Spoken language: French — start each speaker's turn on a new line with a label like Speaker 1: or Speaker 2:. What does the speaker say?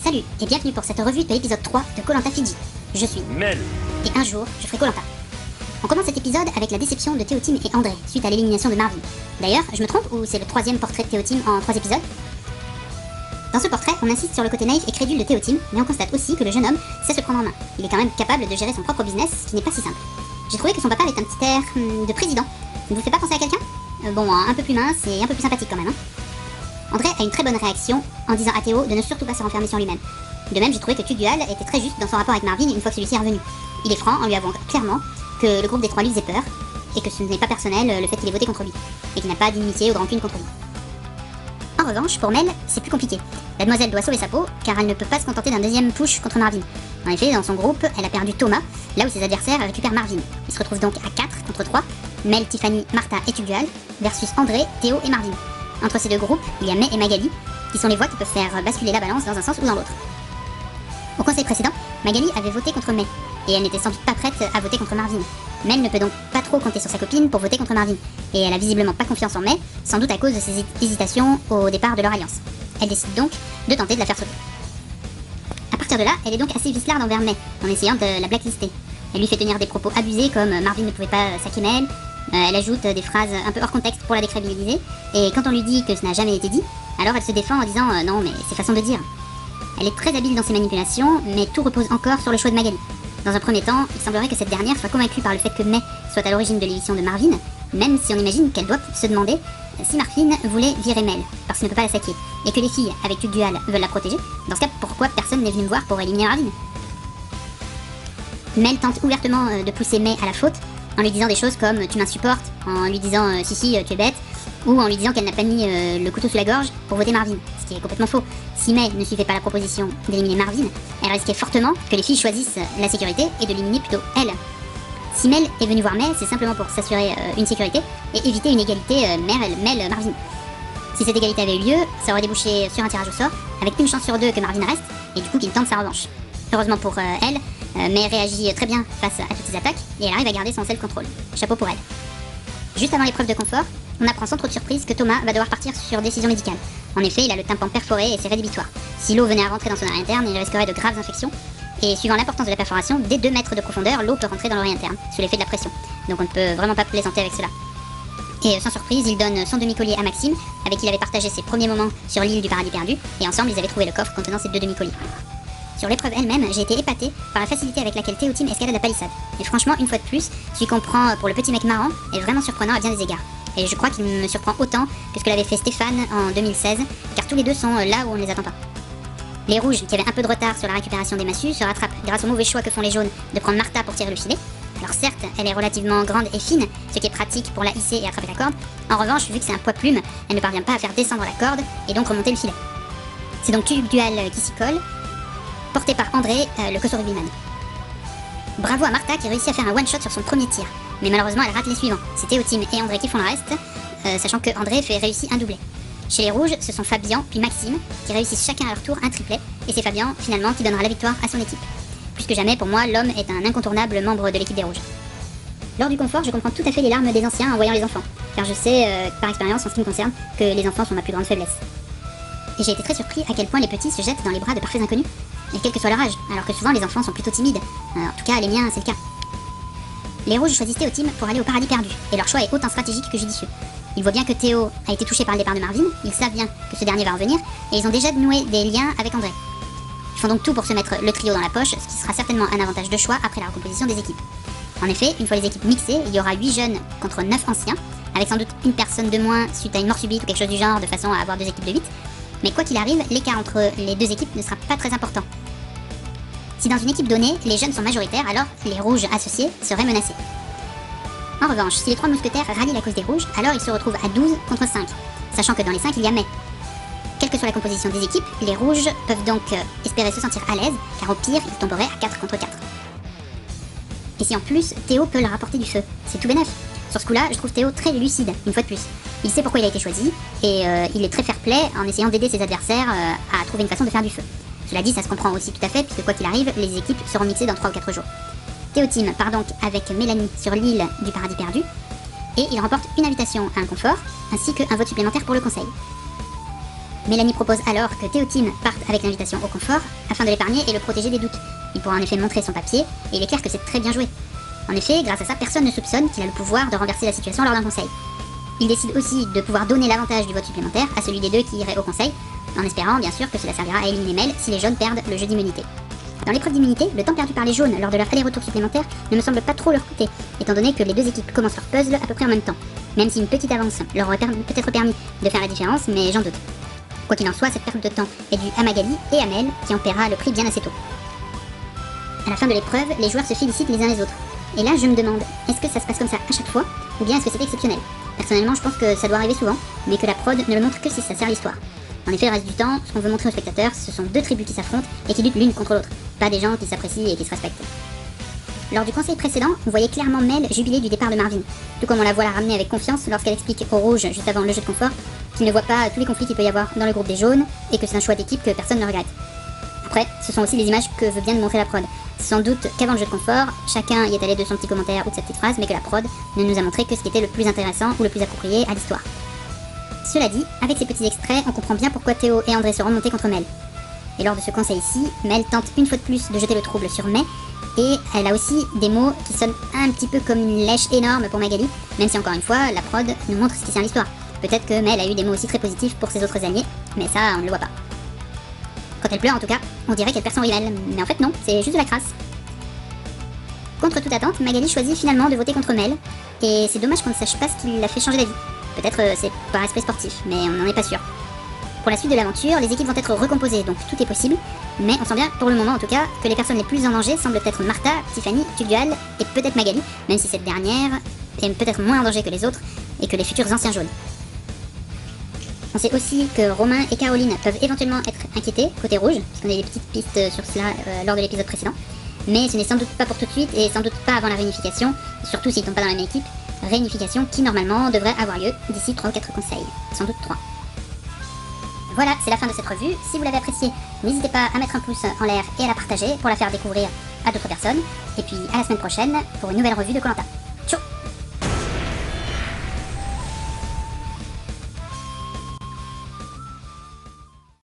Speaker 1: Salut et bienvenue pour cette revue de l'épisode 3 de Koh Lanta Fidji. Je suis
Speaker 2: Mel.
Speaker 1: Et un jour, je ferai Koh Lanta. On commence cet épisode avec la déception de Théotime et André suite à l'élimination de Marvin. D'ailleurs, je me trompe ou c'est le troisième portrait de Théotime en 3 épisodes? Dans ce portrait, on insiste sur le côté naïf et crédule de Théotime, mais on constate aussi que le jeune homme sait se prendre en main. Il est quand même capable de gérer son propre business, ce qui n'est pas si simple. J'ai trouvé que son papa avait un petit air de président. Ça ne vous fait pas penser à quelqu'un? Bon, un peu plus mince et un peu plus sympathique quand même, hein. André a une très bonne réaction en disant à Théo de ne surtout pas se renfermer sur lui-même. De même, j'ai trouvé que Tugdual était très juste dans son rapport avec Marvin une fois que celui-ci est revenu. Il est franc en lui avouant clairement que le groupe des trois lui faisait peur, et que ce n'est pas personnel le fait qu'il ait voté contre lui, et qu'il n'a pas d'inimitié ou de rancune contre lui. En revanche, pour Mel, c'est plus compliqué. La demoiselle doit sauver sa peau, car elle ne peut pas se contenter d'un deuxième push contre Marvin. En effet, dans son groupe, elle a perdu Thomas, là où ses adversaires récupèrent Marvin. Ils se retrouvent donc à 4 contre 3, Mel, Tiffany, Martha et Tugdual, versus André, Théo et Marvin. Entre ces deux groupes, il y a May et Magali, qui sont les voix qui peuvent faire basculer la balance dans un sens ou dans l'autre. Au conseil précédent, Magali avait voté contre May, et elle n'était sans doute pas prête à voter contre Marvin. Mel ne peut donc pas trop compter sur sa copine pour voter contre Marvin, et elle a visiblement pas confiance en May, sans doute à cause de ses hésitations au départ de leur alliance. Elle décide donc de tenter de la faire sauter. À partir de là, elle est donc assez vicelarde envers May, en essayant de la blacklister. Elle lui fait tenir des propos abusés comme Marvin ne pouvait pas saquer Mel. Elle ajoute des phrases un peu hors contexte pour la décrédibiliser, et quand on lui dit que ce n'a jamais été dit, alors elle se défend en disant non mais c'est façon de dire. Elle est très habile dans ses manipulations, mais tout repose encore sur le choix de Magali. Dans un premier temps, il semblerait que cette dernière soit convaincue par le fait que May soit à l'origine de l'éviction de Marvin, même si on imagine qu'elle doit se demander si Marvin voulait virer Mel, parce qu'il ne peut pas la saquer, et que les filles avec Tugdual veulent la protéger. Dans ce cas, pourquoi personne n'est venu me voir pour éliminer Marvin? Mel tente ouvertement de pousser May à la faute, en lui disant des choses comme tu m'insupportes, en lui disant si tu es bête, ou en lui disant qu'elle n'a pas mis le couteau sous la gorge pour voter Marvin, ce qui est complètement faux. Si May ne suivait pas la proposition d'éliminer Marvin, elle risquait fortement que les filles choisissent la sécurité et de l'éliminer plutôt elle. Si Mel est venue voir May, c'est simplement pour s'assurer une sécurité et éviter une égalité Mel-Marvin. Si cette égalité avait eu lieu, ça aurait débouché sur un tirage au sort, avec une chance sur 2 que Marvin reste, et du coup qu'il tente sa revanche. Heureusement pour elle, May réagit très bien face à toutes ces attaques, et elle arrive à garder son self-control. Chapeau pour elle. Juste avant l'épreuve de confort, on apprend sans trop de surprise que Thomas va devoir partir sur décision médicale. En effet, il a le tympan perforé et c'est rédhibitoire. Si l'eau venait à rentrer dans son oreille interne, il risquerait de graves infections. Et suivant l'importance de la perforation, dès 2 mètres de profondeur, l'eau peut rentrer dans l'oreille interne, sous l'effet de la pression. Donc on ne peut vraiment pas plaisanter avec cela. Et sans surprise, il donne son demi-collier à Maxime, avec qui il avait partagé ses premiers moments sur l'île du paradis perdu, et ensemble ils avaient trouvé le coffre contenant ces 2 demi-colliers. Sur l'épreuve elle-même, j'ai été épatée par la facilité avec laquelle Théotime escalade la palissade. Et franchement, une fois de plus, celui qu'on prend pour le petit mec marrant est vraiment surprenant à bien des égards. Et je crois qu'il me surprend autant que ce que l'avait fait Stéphane en 2016, car tous les deux sont là où on ne les attend pas. Les rouges, qui avaient un peu de retard sur la récupération des massues, se rattrapent grâce au mauvais choix que font les jaunes de prendre Martha pour tirer le filet. Alors certes, elle est relativement grande et fine, ce qui est pratique pour la hisser et attraper la corde. En revanche, vu que c'est un poids plume, elle ne parvient pas à faire descendre la corde et donc remonter le filet. C'est donc Tugdual qui s'y colle, porté par André, le Koh Rugbyman. Bravo à Martha qui réussit à faire un one-shot sur son premier tir, mais malheureusement elle rate les suivants. C'est Théotime et André qui font le reste, sachant que André réussit un doublé. Chez les rouges, ce sont Fabian puis Maxime qui réussissent chacun à leur tour un triplet, et c'est Fabian finalement qui donnera la victoire à son équipe. Plus que jamais, pour moi, l'homme est un incontournable membre de l'équipe des rouges. Lors du confort, je comprends tout à fait les larmes des anciens en voyant les enfants, car je sais, par expérience en ce qui me concerne, que les enfants sont ma plus grande faiblesse. Et j'ai été très surpris à quel point les petits se jettent dans les bras de parfaits inconnus, et quel que soit leur âge, alors que souvent les enfants sont plutôt timides. En tout cas, les miens, c'est le cas. Les rouges choisissent Théotime pour aller au paradis perdu, et leur choix est autant stratégique que judicieux. Ils voient bien que Théo a été touché par le départ de Marvin, ils savent bien que ce dernier va revenir, et ils ont déjà noué des liens avec André. Ils font donc tout pour se mettre le trio dans la poche, ce qui sera certainement un avantage de choix après la recomposition des équipes. En effet, une fois les équipes mixées, il y aura 8 jeunes contre 9 anciens, avec sans doute une personne de moins suite à une mort subite ou quelque chose du genre, de façon à avoir 2 équipes de 8. Mais quoi qu'il arrive, l'écart entre les 2 équipes ne sera pas très important. Si dans une équipe donnée, les jeunes sont majoritaires, alors les rouges associés seraient menacés. En revanche, si les 3 mousquetaires rallient la cause des rouges, alors ils se retrouvent à 12 contre 5, sachant que dans les 5 il y a May. Quelle que soit la composition des équipes, les rouges peuvent donc espérer se sentir à l'aise, car au pire, ils tomberaient à 4 contre 4. Et si en plus, Théo peut leur apporter du feu, c'est tout bénef. Sur ce coup-là, je trouve Théo très lucide, une fois de plus. Il sait pourquoi il a été choisi, et il est très fair-play en essayant d'aider ses adversaires à trouver une façon de faire du feu. Cela dit, ça se comprend aussi tout à fait, puisque quoi qu'il arrive, les équipes seront mixées dans 3 ou 4 jours. Théotime part donc avec Mélanie sur l'île du paradis perdu, et il remporte une invitation à un confort, ainsi qu'un vote supplémentaire pour le conseil. Mélanie propose alors que Théotime parte avec l'invitation au confort afin de l'épargner et le protéger des doutes. Il pourra en effet montrer son papier et il est clair que c'est très bien joué. En effet, grâce à ça, personne ne soupçonne qu'il a le pouvoir de renverser la situation lors d'un conseil. Il décide aussi de pouvoir donner l'avantage du vote supplémentaire à celui des deux qui irait au conseil, en espérant bien sûr que cela servira à éliminer Mel si les jaunes perdent le jeu d'immunité. Dans l'épreuve d'immunité, le temps perdu par les jaunes lors de leur aller-retour supplémentaire ne me semble pas trop leur coûter, étant donné que les deux équipes commencent leur puzzle à peu près en même temps, même si une petite avance leur aurait peut-être permis de faire la différence, mais j'en doute. Quoi qu'il en soit, cette perte de temps est due à Magali et à Mel, qui en paiera le prix bien assez tôt. À la fin de l'épreuve, les joueurs se félicitent les uns les autres. Et là, je me demande, est-ce que ça se passe comme ça à chaque fois, ou bien est-ce que c'est exceptionnel? Personnellement, je pense que ça doit arriver souvent, mais que la prod ne le montre que si ça sert l'histoire. En effet, le reste du temps, ce qu'on veut montrer aux spectateurs, ce sont deux tribus qui s'affrontent et qui luttent l'une contre l'autre, pas des gens qui s'apprécient et qui se respectent. Lors du conseil précédent, on voyait clairement Mel jubiler du départ de Marvin, tout comme on la voit la ramener avec confiance lorsqu'elle explique au rouge, juste avant le jeu de confort, qu'il ne voit pas tous les conflits qu'il peut y avoir dans le groupe des jaunes, et que c'est un choix d'équipe que personne ne regrette. Après, ce sont aussi les images que veut bien nous montrer la prod. Sans doute qu'avant le jeu de confort, chacun y est allé de son petit commentaire ou de sa petite phrase, mais que la prod ne nous a montré que ce qui était le plus intéressant ou le plus approprié à l'histoire. Cela dit, avec ces petits extraits, on comprend bien pourquoi Théo et André se remontaient contre Mel. Et lors de ce conseil-ci, Mel tente une fois de plus de jeter le trouble sur May, et elle a aussi des mots qui sonnent un petit peu comme une lèche énorme pour Magali, même si encore une fois, la prod nous montre ce qui sert l'histoire. Peut-être que Mel a eu des mots aussi très positifs pour ses autres alliés, mais ça, on ne le voit pas. Quand elle pleure en tout cas, on dirait qu'elle perd son rival, mais en fait non, c'est juste de la crasse. Contre toute attente, Magali choisit finalement de voter contre Mel, et c'est dommage qu'on ne sache pas ce qui l'a fait changer d'avis. Peut-être c'est par aspect sportif, mais on n'en est pas sûr. Pour la suite de l'aventure, les équipes vont être recomposées, donc tout est possible, mais on sent bien, pour le moment en tout cas, que les personnes les plus en danger semblent être Martha, Tiffany, Tugdual et peut-être Magali, même si cette dernière est peut-être moins en danger que les autres, et que les futurs anciens jaunes. On sait aussi que Romain et Caroline peuvent éventuellement être inquiétés, côté rouge, puisqu'on a eu des petites pistes sur cela lors de l'épisode précédent, mais ce n'est sans doute pas pour tout de suite, et sans doute pas avant la réunification, surtout s'ils ne tombent pas dans la même équipe, réunification qui normalement devrait avoir lieu d'ici 3 ou 4 conseils, sans doute 3. Voilà, c'est la fin de cette revue. Si vous l'avez appréciée, n'hésitez pas à mettre un pouce en l'air et à la partager pour la faire découvrir à d'autres personnes. Et puis à la semaine prochaine pour une nouvelle revue de Koh-Lanta.